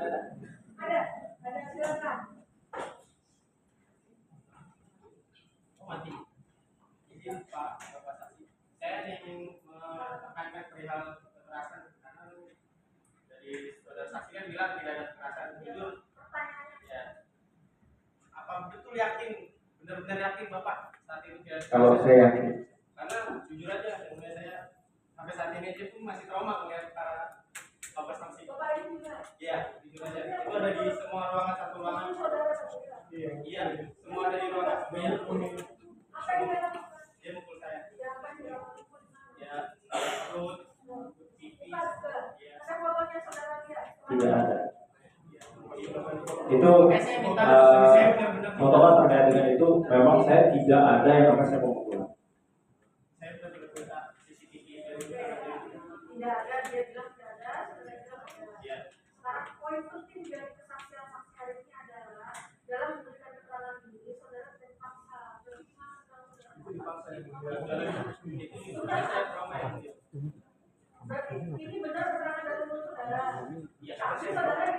Ada silakan. Oh mati. Izin Pak Bapak Saksi. Saya ingin menekankan perihal kekerasan karena dari saudara saksi kan bilang tidak ada kekerasan. Jujur. Ya. Apa betul yakin, benar-benar yakin Bapak saat itu tidak? Kalau saya yakin. Karena jujur aja, saya sampai saat ini aja pun masih trauma melihat para Bapak saksi. Bapak ini juga. Iya, jujur aja. Itu ada di semua ruangan, satu ruangan. Iya, semua ada di ruangan. Iya. Apa yang dia lakukan? Dia mukul saya. Ya, apa yang dia lakukan? Ya, perut, pipi. Ada fotonya saudara lihat? Tidak ada. Itu foto terkait dengan itu memang saya tidak ada yang namanya saya pemukulan. Saya betul-betul CCTV tidak ada, dia bilang tidak ada, saudara bilang ada. Iya. Sekarang poin penting dari kesaksian saksi hari ini adalah dalam memberikan keterangan ini saudara terpaksa. Jadi gimana kalau saudara? Itu saya trauma ya. Berarti ini benar keterangan dari mulut saudara. Iya. Tapi saudara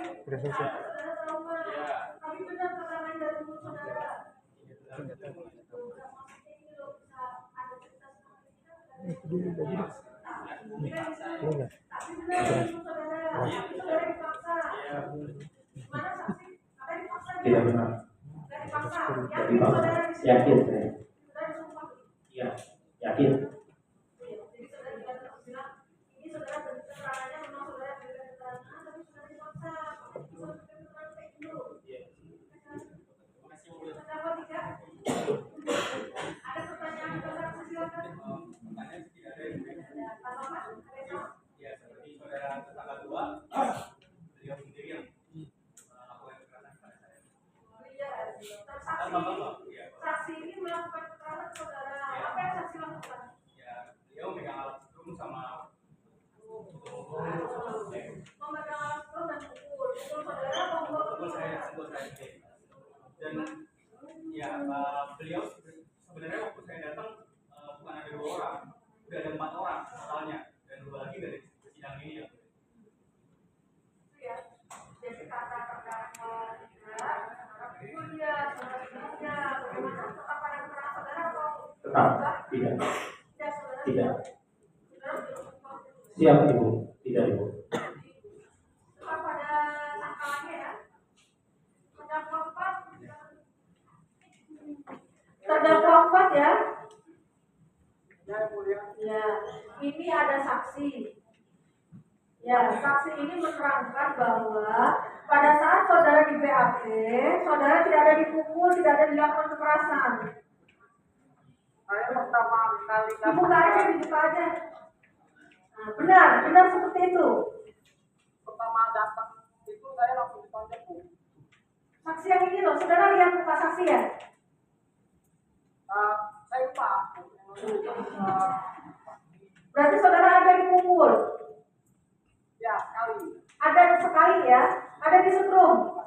trauma. Iya. Tapi benar keterangan dari mulut saudara. Tidak benar. Yakin saya. Iya, yakin. Saksi ini melakukan keterangan saudara. Apa yang saksi lakukan? Ya, beliau megang alat strum sama memegang alat strum dan pukul saudara pukul saya. Dan ya beliau sebenarnya waktu saya datang bukan ada 2 orang, udah ada 4 orang totalnya dan 2 lagi dari sidang ini ya. Ya. Jadi kata terdakwa pukul dia, bagaimana? Tetap pada keterangan saudara atau Tetap tidak. Siap Ibu, tidak Ibu. Tetap pada sangkalannya ya. Terdakwa 4 ya. Ya, ini ada saksi. Ya, saksi ini menerangkan bahwa pada saat saudara di BAP, saudara tidak ada dipukul, tidak ada dilakukan kekerasan. Saya pertama kali Dibuka aja. Nah, benar seperti itu. pertama datang itu saya langsung ditonjok Bu. Saksi yang ini loh, saudara lihat muka saksi ya? Saya lupa. Berarti saudara ada dipukul? Ya sekali. Ada sekali ya? Ada disetrum?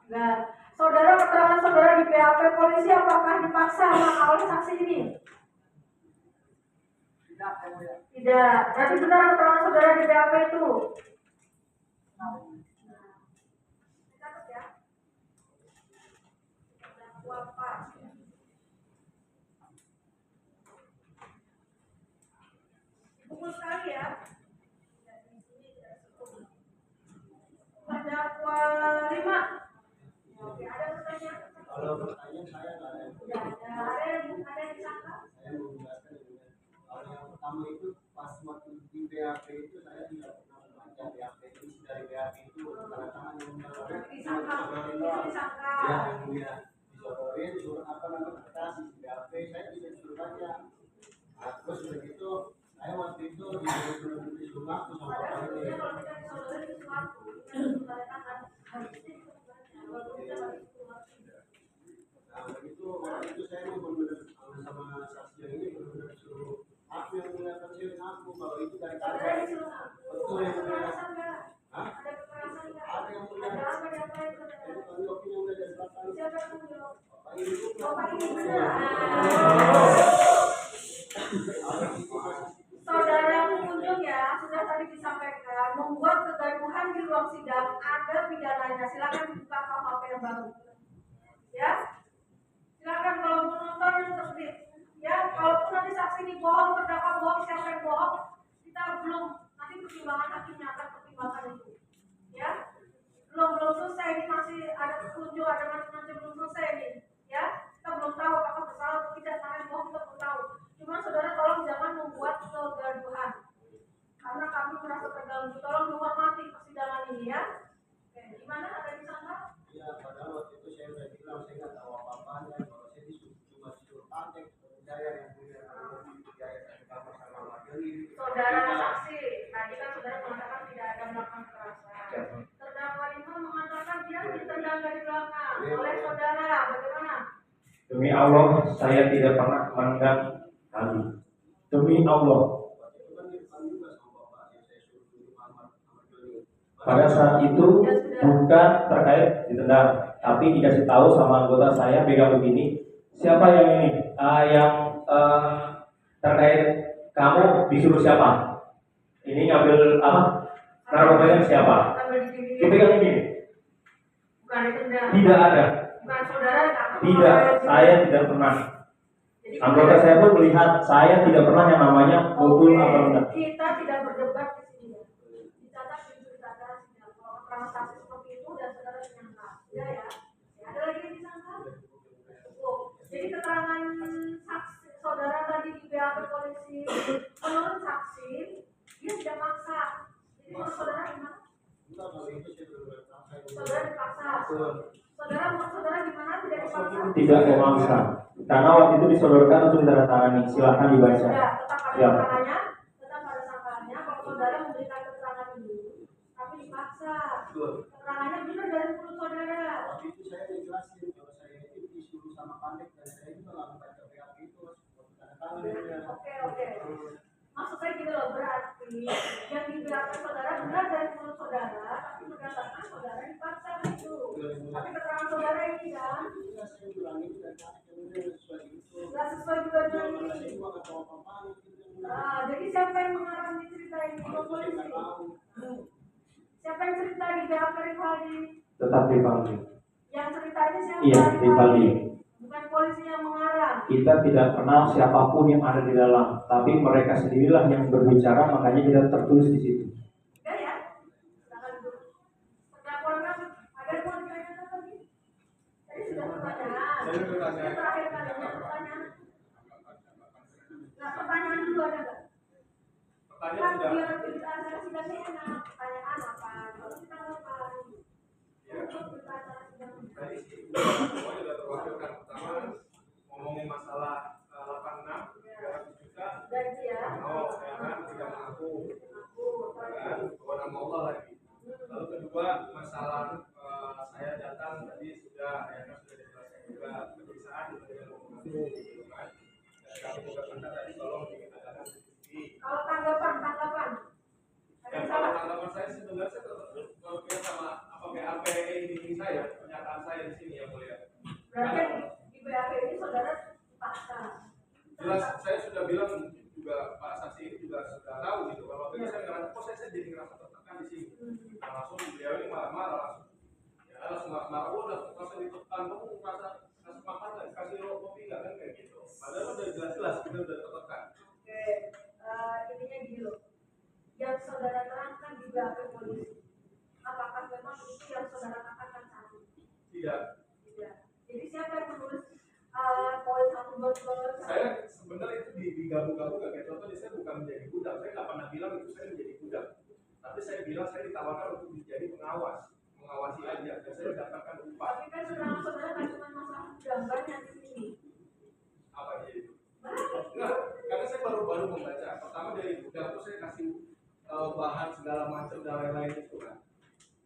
Nah, saudara keterangan saudara di BAP polisi apakah dipaksa oleh saksi ini? Tidak. Berarti benar keterangan saudara di BAP itu? Catat ya. Dipukul sekali ya. Terdakwa 5. Oke, ada pertanyaan? Kalau pertanyaan saya nggak ada. Ada yang disangka? Saya mau menjelaskan juga. Kalau yang pertama itu pas waktu di BAP itu saya tidak pernah membaca BAP itu dari BAP itu tanda tangan yang Disangka. Ya yang mulia disodorin disuruh apa namanya kertas di BAP saya tidak disuruh baca. Nah, terus begitu saya waktu itu disuruh ngaku sama Pak ini. Nah begitu waktu itu saya mau benar sama saksi yang ini benar disuruh aku yang melihat kecil ngaku kalau itu dari kantor betul yang mulia. Hah? Ada yang mulia. Itu kalau yang udah dari belakang. Pak ini itu. Bapak ini benar. Saudara pengunjung ya sudah tadi disampaikan membuat kegaduhan di ruang sidang ada pidananya, silakan dibuka KUHP yang baru. Ya, silakan kalau mau nonton yang terbit. Ya, kalaupun nanti saksi ini bohong, terdakwa bohong, siapa yang bohong, kita belum, nanti pertimbangan hakimnya akan pertimbangkan itu. Ya, belum selesai, ini masih ada petunjuk, ada macam-macam, belum selesai ini. Ya, kita belum tahu apakah bersalah atau tidak, karena bohong kita belum tahu. Cuma saudara tolong jangan membuat kegaduhan, karena kami merasa terganggu. Tolong dihormati persidangan ini ya. Oke, gimana, ada yang disangka? Ya, padahal waktu itu saya udah bilang saya nggak tahu apa-apanya. Kalau saya cuma disuruh pakai saya yang punya saya sama materi. Saudara saksi, tadi kan saudara mengatakan tidak ada melakukan kekerasan. Terdakwa itu mengatakan dia ditendang dari belakang oleh saudara. Bagaimana? Demi Allah, saya tidak pernah menendang kali. Demi Allah. Pada saat itu bukan terkait ditendang, tapi dikasih tahu sama anggota saya pegang begini. Siapa yang ini? Terkait kamu disuruh siapa? Ini ngambil apa? Narkobanya siapa? Dipegang ini. Bukan ditendang. Tidak ada. Bukan saudara yang Tidak, saya tidak pernah. Anggota saya pun melihat saya tidak pernah yang namanya mukul atau tidak. Kita tidak berdebat di sini. Dicatat di acara sidang. Kalau keterangan saksi seperti itu dan saudara menyangka. Ya ya. Ada lagi yang disangka? Cukup. Jadi keterangan saksi saudara tadi di BAP polisi, menurut saksi dia tidak maksa. Jadi menurut saudara gimana? Saudara dipaksa. Saudara menurut saudara gimana? Tidak dipaksa? Tidak memaksa. Karena waktu itu disodorkan untuk ditandatangani. Silahkan dibaca. Sudah, tetap pada Siap. sangkanya, kalau saudara memberikan keterangan ini, tapi dipaksa. Keterangannya benar dari mulut saudara. Waktu itu saya dijelasin kalau saya itu disuruh sama Pandek dan saya juga nggak membaca BAP itu tanda tangan. Oke. Maksud saya gini loh, berarti yang dibilang saudara benar dari mulut saudara, tapi berdasarkan saudara dipaksa itu. Tapi keterangan saudara ini kan Iya, saya bilang itu dan kemudian sesuai itu. nggak sesuai juga dengan Saya ini. juga nggak tahu apa-apa. Jadi siapa yang mengarang cerita ini? Polisi. Siapa yang cerita di BAP Rivaldi? Tetap Rivaldi. Yang cerita ini siapa? Iya, Rivaldi. Bukan polisi yang mengarang. Kita tidak kenal siapapun yang ada di dalam, tapi mereka sendirilah yang berbicara, makanya kita tertulis di situ. Enggak ya? Silakan dulu. Terdakwa kan ada yang mau ditanyakan lagi? Tadi sudah pertanyaan. Saya bertanya. Yang terakhir kalinya pertanyaan. Nah, pertanyaan dulu ada nggak? Pertanyaan Kan sudah. biar kita acara sidangnya enak. Pertanyaan apa? Kalau kita apa? Ya. Kita acara sidang. Tadi sih semuanya sudah terwakilkan. Pertama ngomongin masalah 86 300 juta. Gaji ya. Oh, ya kan tidak mengaku. Aku. Kan bawa nama Allah lagi. Lalu kedua masalah saya datang tadi sudah ya kan sudah dijelaskan juga pemeriksaan dengan mengaku gitu kan. Dan kami juga minta tadi tolong diadakan CCTV. Kalau tanggapan. Ada Dan yang kalau salah? tanggapan saya sebenarnya saya berpikir sama apa BAP ini saya pernyataan saya di sini yang mulia. Berarti di BAP ini saudara dipaksa. Jelas saya sudah bilang juga Pak Saksi ini juga sudah tahu gitu. Kalau waktu itu saya ngerasa, kok saya jadi ngerasa tertekan di sini. Nah, langsung beliau ini marah-marah langsung. Ya langsung marah-marah, udah langsung ditekan, kamu merasa kasih makan nggak, kasih kopi nggak kan kayak gitu. Padahal udah jelas-jelas kita udah tertekan. Oke, intinya gini loh. Yang saudara terangkan di BAP polisi, apakah memang itu yang saudara katakan saat ini? Tidak. Tidak. Jadi siapa yang menulis poin 1 Saya sebenarnya itu digabung-gabung kayak contoh saya bukan menjadi budak. Saya nggak pernah bilang itu saya menjadi budak. Tapi saya bilang saya ditawarkan untuk menjadi pengawas, mengawasi aja. Dan saya mendapatkan upah. Tapi kan saudara kan cuma masalah gambarnya di sini. Apa aja itu? Enggak, karena saya baru membaca. Pertama dari budak itu saya kasih bahan segala macam dan lain-lain itu kan.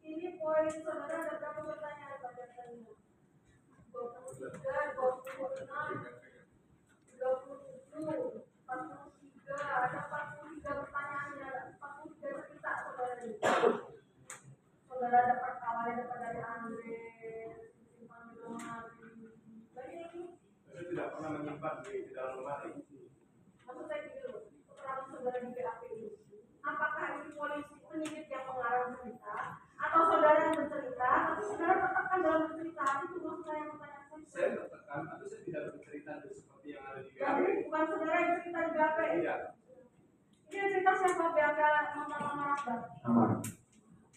Ini poin saudara ada berapa pertanyaan pada saya? 23, 26, 27, 43, ada 43 pertanyaan ya, 43 cerita saudara ini. Saudara dapat awalnya dapat dari Andre, simpan di lemari. Banyak ini. Saya tidak pernah menyimpan di dalam lemari. Maksud saya gini loh, keterangan saudara di BAP ini, apakah ini polisi penyidik yang mengarang cerita boleh bercerita, itu maksud saya pertanyaan saya. Saya tertekan, tapi saya tidak bercerita seperti yang ada di BAP. Jadi bukan saudara yang cerita di BAP. Tidak. Ini yang cerita siapa BAP Mama Rakbar? Aman.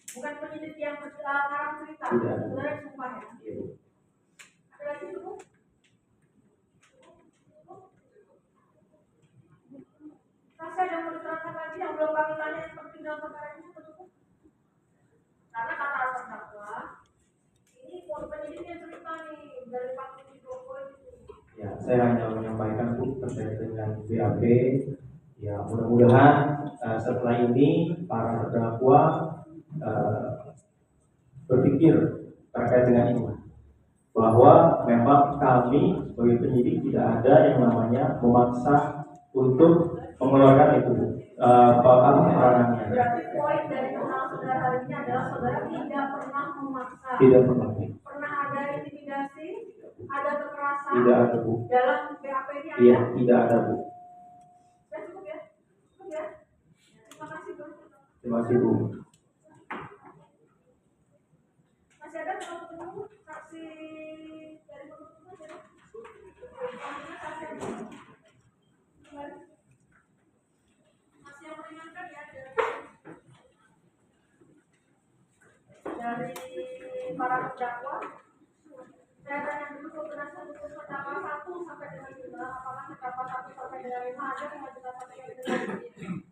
Bukan penyidik yang ngarang cerita. Tidak. Saudara yang sumpah ya. Iya, Bu. Ada lagi Bu? Saya ada mau diterangkan lagi yang belum kami tanya yang penting dalam perkara ini apa Bu? Karena kata terdakwa ini penyidik yang cerita nih dari Pak Joko itu. Ya, saya hanya menyampaikan Bu terkait dengan BAP. Ya, mudah-mudahan setelah ini para terdakwa berpikir terkait dengan ini, bahwa memang kami sebagai penyidik tidak ada yang namanya memaksa untuk mengeluarkan itu, keterangannya. Berarti poin dari kenal saudara hari ini adalah saudara tidak pernah memaksa. Tidak pernah. Pernah ada intimidasi, ada kekerasan. Tidak ada Bu. Dalam BAP ini ada. Iya, tidak ada Bu. Ya, cukup ya. Cukup ya. Terima kasih Bu. Terima kasih Bu. Masih ada kalau ketemu saksi dari penuntut ya? Saksi yang kembali. Masih yang meringankan ya dari para terdakwa. Saya tanya dulu ke penasihat hukum terdakwa 1 sampai dengan 5, apakah terdakwa 1 sampai dengan 5 ada yang mengajukan sampai dengan 5?